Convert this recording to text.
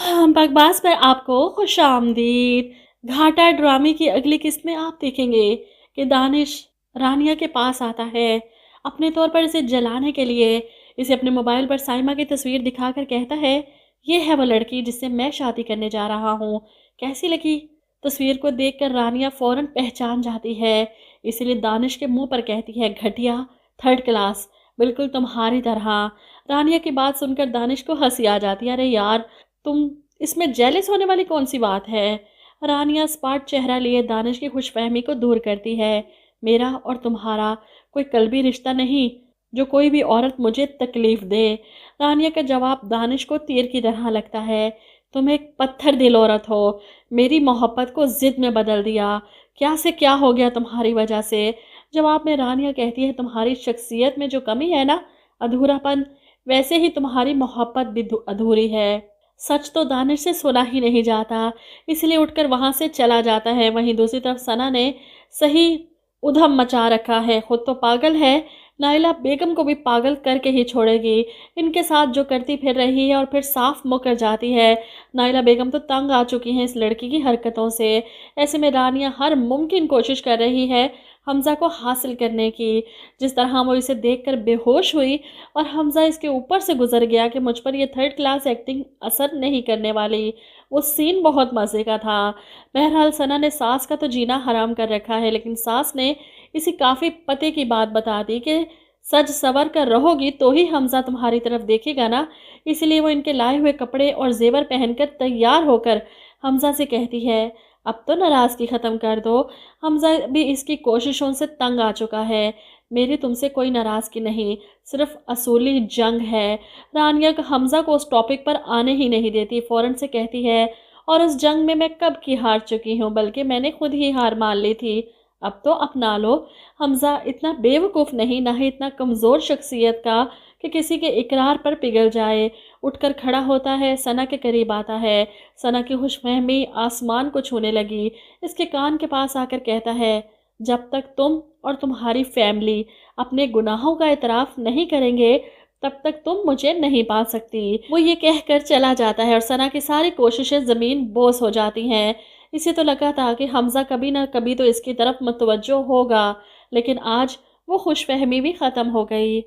हाँ, बकवास पर आपको खुश आमदीद। घाटा ड्रामे की अगली किस्त में आप देखेंगे कि दानिश रानिया के पास आता है अपने तौर पर इसे जलाने के लिए। इसे अपने मोबाइल पर साइमा की तस्वीर दिखाकर कहता है, ये है वो लड़की जिससे मैं शादी करने जा रहा हूँ, कैसी लगी? तस्वीर को देखकर रानिया फौरन पहचान जाती है, इसीलिए दानिश के मुंह पर कहती है, घटिया, थर्ड क्लास, बिल्कुल तुम्हारी तरह। रानिया की बात सुनकर दानिश को हंसी आ जाती है। अरे यार, तुम इसमें जेलस होने वाली कौन सी बात है? रानिया स्पार्ट चेहरा लिए दानिश की खुशफहमी को दूर करती है। मेरा और तुम्हारा कोई कल्बी रिश्ता नहीं जो कोई भी औरत मुझे तकलीफ दे। रानिया का जवाब दानिश को तीर की तरह लगता है। तुम एक पत्थर दिल औरत हो, मेरी मोहब्बत को जिद में बदल दिया। क्या से क्या हो गया तुम्हारी वजह से? जवाब में रानिया कहती है, तुम्हारी शख्सियत में जो कमी है ना, अधूरापन, वैसे ही तुम्हारी मोहब्बत भी अधूरी है। सच तो दानिश से सुना ही नहीं जाता, इसलिए उठकर वहां से चला जाता है। वहीं दूसरी तरफ सना ने सही उधम मचा रखा है, खुद तो पागल है, नाइला बेगम को भी पागल करके ही छोड़ेगी। इनके साथ जो करती फिर रही है और फिर साफ मुकर जाती है। नाइला बेगम तो तंग आ चुकी हैं इस लड़की की हरकतों से। ऐसे में रानिया हर मुमकिन कोशिश कर रही है हमजा को हासिल करने की। जिस तरह वो इसे देखकर बेहोश हुई और हमजा इसके ऊपर से गुजर गया कि मुझ पर ये थर्ड क्लास एक्टिंग असर नहीं करने वाली, वो सीन बहुत मज़े का था। बहरहाल सना ने सास का तो जीना हराम कर रखा है, लेकिन सास ने इसी काफ़ी पते की बात बता दी कि सज सवर कर रहोगी तो ही हमजा तुम्हारी तरफ देखेगा ना। इसलिए वो इनके लाए हुए कपड़े और जेवर पहनकर तैयार होकर हमजा से कहती है, अब तो नाराज़गी ख़त्म कर दो। हमजा भी इसकी कोशिशों से तंग आ चुका है। मेरी तुमसे कोई नाराज़गी नहीं, सिर्फ असूली जंग है। रानिया हमजा को उस टॉपिक पर आने ही नहीं देती, फ़ौरन से कहती है, और उस जंग में मैं कब की हार चुकी हूँ, बल्कि मैंने खुद ही हार मान ली थी। अब तो अपना लो। हमजा इतना बेवकूफ़ नहीं, ना ही इतना कमज़ोर शख्सियत का कि किसी के इकरार पर पिघल जाए। उठकर खड़ा होता है, सना के करीब आता है। सना की खुशफहमी आसमान को छूने लगी। इसके कान के पास आकर कहता है, जब तक तुम और तुम्हारी फैमिली अपने गुनाहों का एतराफ़ नहीं करेंगे, तब तक तुम मुझे नहीं पा सकती। वो ये कहकर चला जाता है और सना की सारी कोशिशें ज़मीन बोस हो जाती हैं। इसे तो लगा था कि हमजा कभी ना कभी तो इसकी तरफ मुतवज्जो होगा, लेकिन आज वो खुशफहमी भी ख़त्म हो गई।